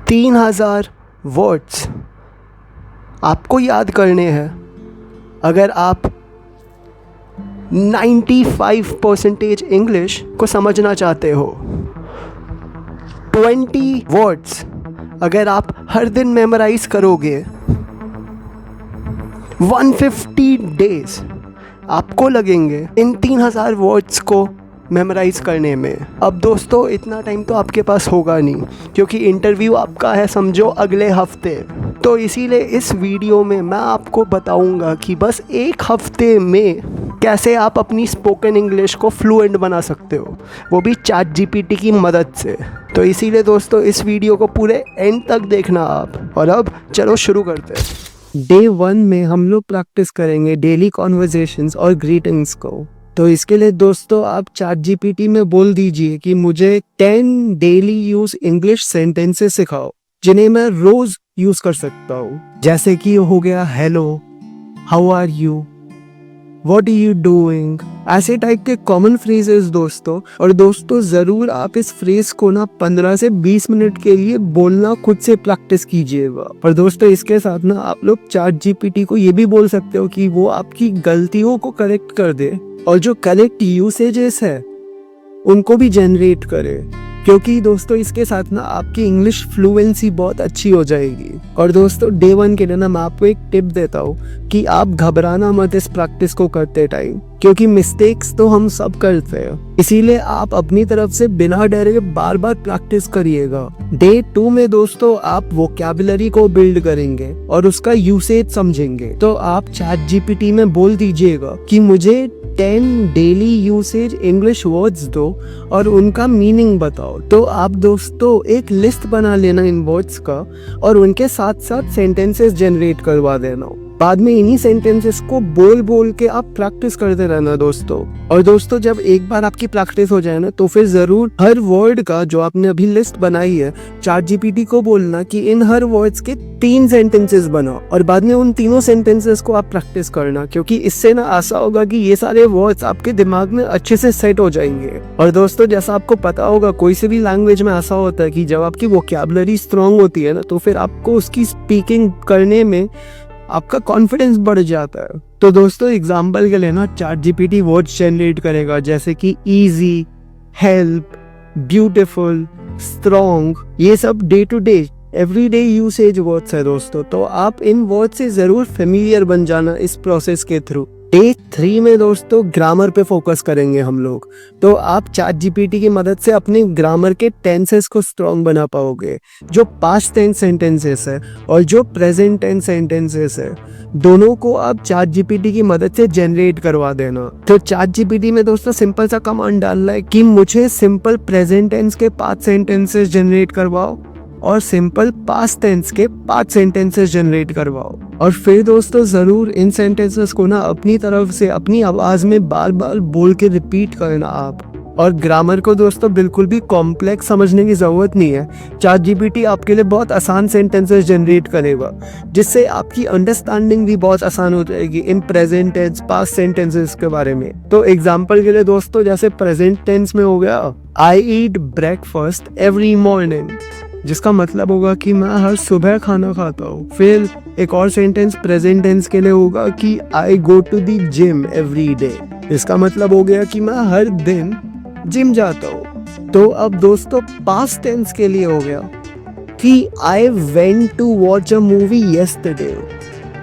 3000 words आपको याद करने हैं अगर आप 95% इंग्लिश को समझना चाहते हो। 20 वर्ड्स अगर आप हर दिन मेमोराइज करोगे। 150 डेज आपको लगेंगे इन 3000 वर्ड्स को मेमोराइज़ करने में। अब दोस्तों इतना टाइम तो आपके पास होगा नहीं, क्योंकि इंटरव्यू आपका है समझो अगले हफ्ते। तो इसीलिए इस वीडियो में मैं आपको बताऊंगा कि बस एक हफ्ते में कैसे आप अपनी स्पोकन इंग्लिश को फ्लुएंट बना सकते हो, वो भी चैट जीपीटी की मदद से। तो इसीलिए दोस्तों इस वीडियो को पूरे एंड तक देखना आप। और अब चलो शुरू करते हैं। डे 1 में हम लोग प्रैक्टिस करेंगे डेली कॉन्वर्जेशंस और ग्रीटिंग्स को। तो इसके लिए दोस्तों आप चैट जीपीटी में बोल दीजिए कि मुझे 10 डेली यूज इंग्लिश सेंटेंसेस सिखाओ जिन्हें मैं रोज यूज कर सकता हूँ। जैसे कि हो गया hello, how are you, what are you doing, ऐसे टाइप के कॉमन फ्रेजेस दोस्तों। और दोस्तों जरूर आप इस फ्रेज को ना 15 से 20 मिनट के लिए बोलना खुद से प्रैक्टिस कीजिएगा। और दोस्तों इसके साथ ना आप लोग चैट जीपीटी को ये भी बोल सकते हो कि वो आपकी गलतियों को करेक्ट कर दे और जो करेक्ट यूसेजेस है उनको भी जनरेट करे, क्योंकि दोस्तों इसके साथ ना आपकी इंग्लिश फ्लुएंसी बहुत अच्छी हो जाएगी। और दोस्तों डे 1 के लिए ना मैं आपको एक टिप देता हूँ कि आप घबराना मत इस प्रैक्टिस को करते टाइम, क्योंकि मिस्टेक्स तो हम सब करते हैं। इसीलिए आप अपनी तरफ से बिना डरे बार बार प्रैक्टिस करिएगा। डे 2 में दोस्तों आप वोकैबुलरी को बिल्ड करेंगे और उसका यूसेज समझेंगे। तो आप चैट जीपीटी में बोल दीजिएगा कि मुझे 10 डेली यूसेज इंग्लिश वर्ड्स दो और उनका मीनिंग बताओ। तो आप दोस्तों एक लिस्ट बना लेना इन वर्ड्स का और उनके साथ साथ सेंटेंसेस जनरेट करवा देना। बाद में इन्हीं सेंटेंसेस को बोल बोल के आप प्रैक्टिस करते रहना दोस्तों। और दोस्तों जब एक बार आपकी प्रैक्टिस हो जाए ना तो फिर जरूर हर वर्ड का जो आपने अभी लिस्ट बनाई है चैट जीपीटी को बोलना कि इन हर वर्ड्स के 3 सेंटेंसेस बनाओ और बाद में उन तीनों सेंटेंसेस को आप प्रैक्टिस करना, क्योंकि इससे ना ऐसा होगा कि ये सारे वर्ड्स आपके दिमाग में अच्छे से सेट हो जाएंगे। और दोस्तों जैसा आपको पता होगा कोई से भी लैंग्वेज में ऐसा होता है कि जब आपकी वोकैबुलरी स्ट्रांग होती है ना तो फिर आपको उसकी स्पीकिंग करने में आपका कॉन्फिडेंस बढ़ जाता है। तो दोस्तों एग्जाम्पल के लिए ना चैट जीपीटी वर्ड्स जनरेट करेगा जैसे कि इजी, हेल्प, ब्यूटीफुल, स्ट्रॉन्ग, ये सब day to day everyday usage words है दोस्तों। तो आप इन वर्ड से जरूर फेमिलियर बन जाना इस प्रोसेस के थ्रू। डे 3 में दोस्तों ग्रामर पे फोकस करेंगे हम लोग। तो आप चैट जीपीटी की मदद से अपने ग्रामर के टेंसेस को स्ट्रॉन्ग बना पाओगे। जो पास्ट टेंस सेंटेंसेस है और जो प्रेजेंट टेंस सेंटेंसेस है दोनों को आप चैट जीपीटी की मदद से जनरेट करवा देना। तो चैट जीपीटी में दोस्तों सिंपल सा कमांड डालना है कि मुझे सिंपल प्रेजेंट टेंस के 5 सेंटेंसेस जनरेट करवाओ और सिंपल पास्ट टेंस के 5 सेंटेंसेस जनरेट करवाओ। और फिर दोस्तों जरूर इन सेंटेंसेस को ना अपनी तरफ से अपनी आवाज में बार बार बोल के रिपीट करना आप। और ग्रामर को दोस्तों बिल्कुल भी कॉम्प्लेक्स समझने की जरूरत नहीं है। चैट जीपीटी आपके लिए बहुत आसान सेंटेंसेस जनरेट करेगा जिससे आपकी अंडरस्टैंडिंग भी बहुत आसान हो जाएगी इन प्रेजेंट टेंस पास्ट सेंटेंसेस के बारे में। तो एग्जांपल के लिए दोस्तों जैसे प्रेजेंट टेंस में हो गया आई ईट ब्रेकफास्ट एवरी मॉर्निंग, जिसका मतलब होगा कि मैं हर सुबह खाना खाता हूँ। फिर एक और सेंटेंस प्रेजेंट टेंस के लिए होगा कि I go to the gym every day, इसका मतलब हो गया कि मैं हर दिन जिम जाता हूँ। तो अब दोस्तों पास्ट टेंस के लिए हो गया कि I went to watch a movie yesterday,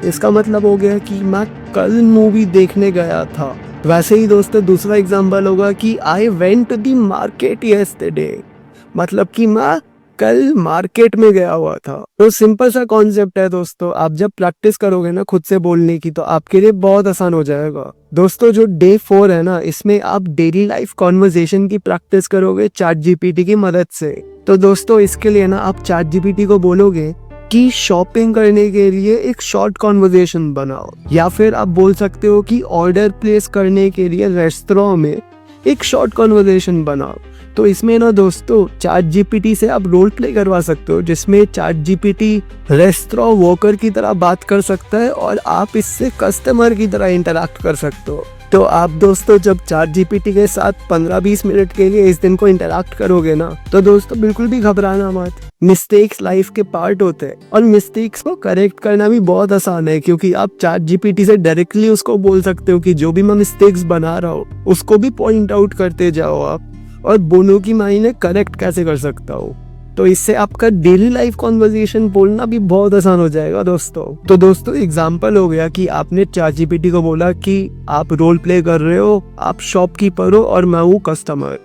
इसका मतलब हो गया कि मैं कल मूवी देखने गया था। वैसे ही दोस्तों दूसरा एग्जांपल होगा कि I went to the market yesterday, मतलब कि मैं कल मार्केट में गया हुआ था। तो सिंपल सा कॉन्सेप्ट है दोस्तों, आप जब प्रैक्टिस करोगे ना खुद से बोलने की तो आपके लिए बहुत आसान हो जाएगा। दोस्तों जो डे 4 है ना इसमें आप डेली लाइफ कॉन्वर्सेशन की प्रैक्टिस करोगे चैट जीपीटी की मदद से। तो दोस्तों इसके लिए ना आप चैट जीपीटी को बोलोगे कि शॉपिंग करने के लिए एक शॉर्ट कॉन्वर्सेशन बनाओ, या फिर आप बोल सकते हो कि ऑर्डर प्लेस करने के लिए रेस्टोरेंट में एक शॉर्ट कॉन्वर्सेशन बनाओ। तो इसमें ना दोस्तों चैट जीपीटी से आप रोल प्ले करवा सकते हो जिसमें चैट जीपीटी रेस्टोरेंट वर्कर की तरह बात कर सकता है और आप इससे कस्टमर की तरह इंटरैक्ट कर सकते हो। तो आप दोस्तों जब चैट जीपीटी के साथ 15-20 मिनट के लिए इस दिन को इंटरैक्ट करोगे ना, तो दोस्तों बिल्कुल भी घबराना मत। मिस्टेक्स लाइफ के पार्ट होते हैं और मिस्टेक्स को करेक्ट करना भी बहुत आसान है, क्योंकि आप चैट जीपीटी से डायरेक्टली उसको बोल सकते हो कि जो भी मैं मिस्टेक्स बना रहा हूँ उसको भी पॉइंट आउट करते जाओ आप, और बोलो कि मैं इन्हें करेक्ट कैसे कर सकता हूँ। तो इससे आपका डेली लाइफ कॉन्वर्सेशन बोलना भी बहुत आसान हो जाएगा दोस्तों। तो दोस्तों एग्जाम्पल हो गया कि आपने चैट जीपीटी को बोला कि आप रोल प्ले कर रहे हो, आप शॉपकीपर हो और मैं हूँ कस्टमर।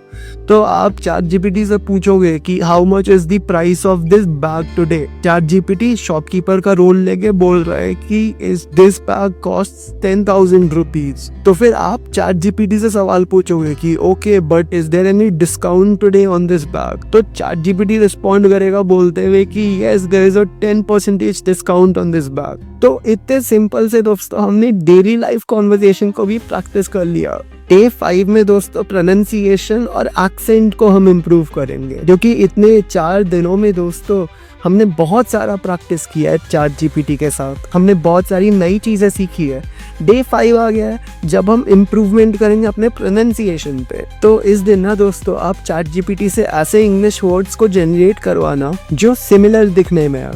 तो आप चैट जीपीटी से पूछोगे कि how much is the price of this bag today. Chat GPT shopkeeper का रोल लेके बोल रहा है कि is this bag cost 10,000 rupees. तो फिर आप चैट जीपीटी से सवाल पूछोगे कि okay but is there any discount today on this bag. तो चैट जीपीटी रिस्पॉन्ड करेगा बोलते हुए कि yes there is a 10% discount on this bag. तो इतने सिंपल से दोस्तों हमने डेली लाइफ कॉन्वर्सेशन को भी प्रैक्टिस कर लिया। डे 5 में दोस्तों प्रोनाउंसिएशन और एक्सेंट को हम इम्प्रूव करेंगे, क्योंकि इतने 4 दिनों में दोस्तों हमने बहुत सारा प्रैक्टिस किया है चैट जीपीटी के साथ, हमने बहुत सारी नई चीज़ें सीखी है। डे 5 आ गया है जब हम इम्प्रूवमेंट करेंगे अपने प्रोनाउंसिएशन पे। तो इस दिन ना दोस्तों आप चैट जीपीटी से ऐसे इंग्लिश वर्ड्स को जनरेट करवाना जो सिमिलर दिखने में है,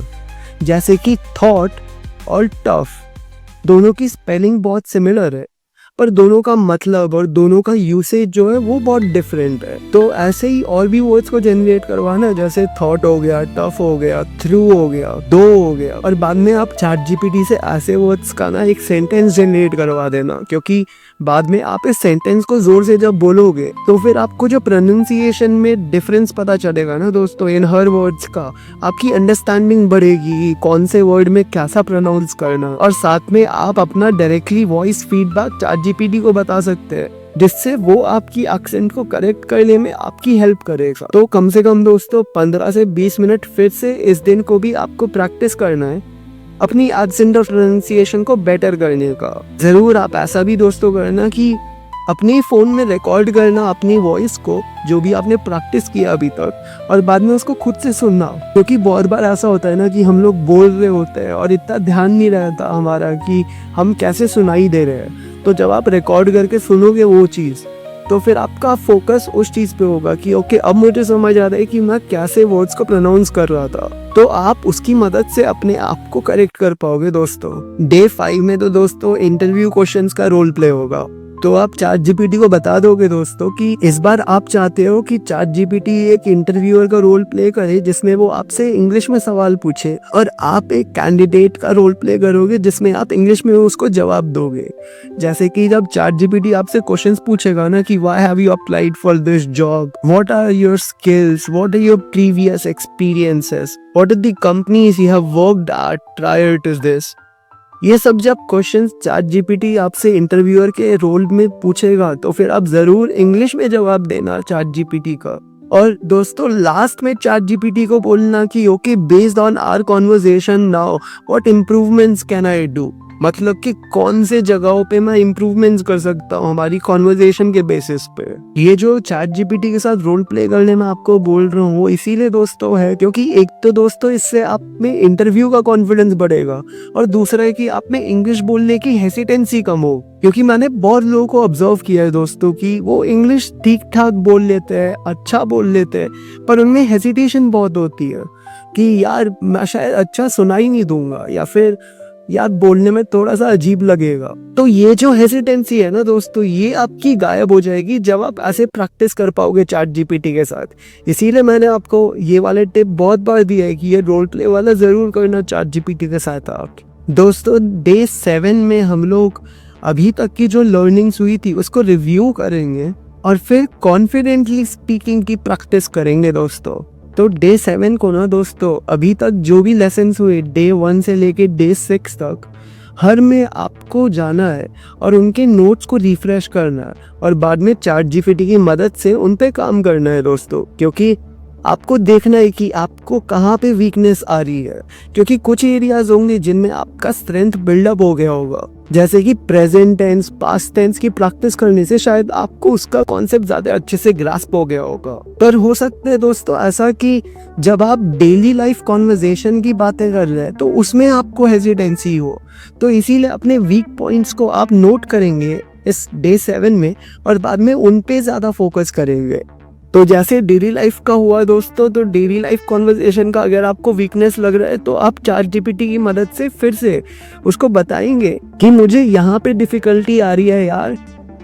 जैसे कि थॉट और टफ। दोनों की स्पेलिंग बहुत सिमिलर है पर दोनों का मतलब और दोनों का यूसेज जो है वो बहुत डिफरेंट है। तो ऐसे ही और भी वर्ड्स को जनरेट करवाना, जैसे थॉट हो गया, टफ हो गया, थ्रू हो गया, दो हो गया, और बाद में आप चैट जीपीटी से ऐसे वर्ड्स का ना एक सेंटेंस जनरेट करवा देना, क्योंकि बाद में आप इस सेंटेंस को जोर से जब बोलोगे तो फिर आपको जो प्रोनाउंसिएशन में डिफरेंस पता चलेगा ना दोस्तों इन हर वर्ड्स का, आपकी अंडरस्टैंडिंग बढ़ेगी कौन से वर्ड में कैसा प्रोनाउंस करना, और साथ में आप अपना directly voice feedback chat GPT को बता सकते हैं, जिससे वो आपकी एक्सेंट को करेक्ट करने में आपकी हेल्प करेगा। तो कम से कम दोस्तों 15 से 20 मिनट फिर से इस दिन को भी आपको प्रैक्टिस करना है अपनी एक्सेंट और प्रोनाउंसिएशन को बेटर करने का। जरूर आप ऐसा भी दोस्तों करना कि अपने फ़ोन में रिकॉर्ड करना अपनी वॉइस को, जो भी आपने प्रैक्टिस किया अभी तक, और बाद में उसको खुद से सुनना, क्योंकि बहुत बार ऐसा होता है ना कि हम लोग बोल रहे होते हैं और इतना ध्यान नहीं रहता हमारा कि हम कैसे सुनाई दे रहे हैं। तो जब आप रिकॉर्ड करके सुनोगे वो चीज़, तो फिर आपका फोकस उस चीज़ पे होगा कि ओके अब मुझे समझ आ रहा है कि मैं कैसे वर्ड्स को प्रोनाउंस कर रहा था। तो आप उसकी मदद से अपने आप को करेक्ट कर पाओगे दोस्तों। डे 5 में तो दोस्तों इंटरव्यू क्वेश्चंस का रोल प्ले होगा। तो आप चैट जीपीटी को बता दोगे दोस्तों कि इस बार आप चाहते हो कि चैट जीपीटी एक इंटरव्यूअर का रोल प्ले करे जिसमें वो आपसे इंग्लिश में सवाल पूछे, और आप एक कैंडिडेट का रोल प्ले करोगे जिसमें आप इंग्लिश में उसको जवाब दोगे। जैसे कि जब चैट जीपीटी आपसे क्वेश्चंस पूछेगा ना कि why have you applied for this job, what are your skills, what are your previous experiences, what are the companies you have worked at prior to this. ये सब जब क्वेश्चंस चैट जीपीटी आपसे interviewer के role में पूछेगा तो फिर आप जरूर इंग्लिश में जवाब देना चैट जीपीटी का। और दोस्तों लास्ट में चैट जीपीटी को बोलना कि okay based on our conversation now what improvements can I do, मतलब कि कौन से जगहों पे मैं इम्प्रूवमेंट्स कर सकता हूँ हमारी कॉन्वर्सेशन के बेसिस पे। ये जो चैट जीपीटी के साथ रोल प्ले करने में आपको बोल रहा हूँ वो इसीलिए दोस्तों है क्योंकि एक तो दोस्तों इससे आप में इंटरव्यू का कॉन्फिडेंस बढ़ेगा, और दूसरा है कि आप में इंग्लिश बोलने की हेसिटेंसी कम हो। क्योंकि मैंने बहुत लोगों को ऑब्जर्व किया है दोस्तों कि वो इंग्लिश ठीक ठाक बोल लेते हैं, अच्छा बोल लेते हैं, पर उनमें हेसिटेशन बहुत होती है कि यार मैं शायद अच्छा सुना ही नहीं दूंगा, या फिर यार बोलने में थोड़ा सा अजीब लगेगा। तो ये जो हेसिटेंसी है ना दोस्तों, ये आपकी गायब हो जाएगी जब आप ऐसे प्रैक्टिस कर पाओगे चैट जीपीटी के साथ। इसीलिए मैंने आपको ये वाले टिप बहुत बार दिया है कि ये रोल प्ले वाला जरूर करना चैट जीपीटी के साथ आप। दोस्तों डे 7 में हम लोग अभी तक की जो लर्निंग्स हुई थी उसको रिव्यू करेंगे और फिर कॉन्फिडेंटली स्पीकिंग की प्रैक्टिस करेंगे दोस्तों। तो डे 7 को ना दोस्तों अभी तक जो भी लेसन्स हुए डे 1 से लेके डे 6 तक, हर में आपको जाना है और उनके नोट्स को रिफ्रेश करना है और बाद में चैट जीपीटी की मदद से उन पे काम करना है दोस्तों। क्योंकि आपको देखना है कि आपको कहाँ पे वीकनेस आ रही है, क्योंकि कुछ एरियाज होंगे जिनमें आपका स्ट्रेंथ बिल्डअप हो गया होगा, जैसे कि प्रेजेंट टेंस, पास्ट टेंस की प्रैक्टिस करने से शायद आपको उसका कॉन्सेप्ट ज़्यादा अच्छे से ग्रास्प हो गया होगा। पर हो सकता है दोस्तों ऐसा कि जब आप डेली लाइफ कॉन्वर्सेशन की बातें कर रहे हैं तो उसमें आपको हेजिटेंसी हो, तो इसीलिए अपने वीक पॉइंट्स को आप नोट करेंगे इस डे 7 में, और बाद में उन पे ज़्यादा फोकस करेंगे। तो जैसे डेली लाइफ का हुआ दोस्तों, तो डेली लाइफ कॉन्वर्सेशन का अगर आपको वीकनेस लग रहा है तो आप चैट जीपीटी की मदद से फिर से उसको बताएंगे कि मुझे यहाँ पे डिफ़िकल्टी आ रही है यार,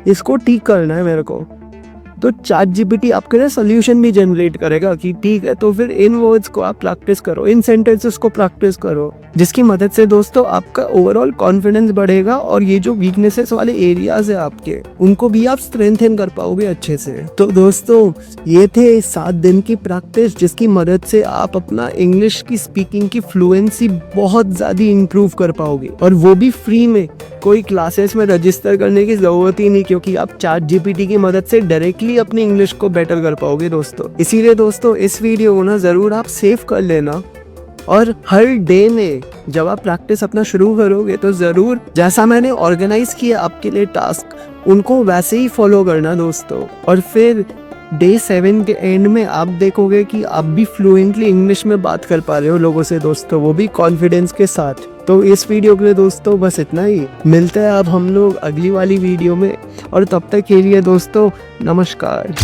इसको ठीक करना है मेरे को। तो चैट जीपीटी आपके लिए सोल्यूशन भी जनरेट करेगा कि ठीक है, तो फिर इन वर्ड्स को आप प्रैक्टिस करो, इन सेंटेंसेस को प्रैक्टिस करो, जिसकी मदद से दोस्तों आपका ओवरऑल कॉन्फिडेंस बढ़ेगा और ये जो वीकनेसेस वाले एरियाज है आपके, उनको भी आप स्ट्रेंथन कर पाओगे अच्छे से। तो दोस्तों ये थे 7 दिन की प्रैक्टिस, जिसकी मदद से आप अपना इंग्लिश की स्पीकिंग की फ्लुएंसी बहुत ज़्यादा इंप्रूव कर पाओगे, और वो भी फ्री में। कोई क्लासेस में रजिस्टर करने की ज़रूरत ही नहीं, क्योंकि आप चैट जीपीटी की मदद से डायरेक्टली अपनी इंग्लिश को बेटर कर पाओगे दोस्तों। इसीलिए दोस्तों इस वीडियो को ना ज़रूर आप सेव कर लेना, और हर डे में जब आप प्रैक्टिस अपना शुरू करोगे तो ज़रूर जैसा मैंने ऑर्गेनाइज किया आपके लिए टास्क, उनको वैसे ही फॉलो करना दोस्तों। और फिर डे 7 के एंड में आप देखोगे कि आप भी फ्लुएंटली इंग्लिश में बात कर पा रहे हो लोगों से दोस्तों, वो भी कॉन्फिडेंस के साथ। तो इस वीडियो के लिए दोस्तों बस इतना ही। मिलते हैं अब हम लोग अगली वाली वीडियो में, और तब तक के लिए दोस्तों नमस्कार।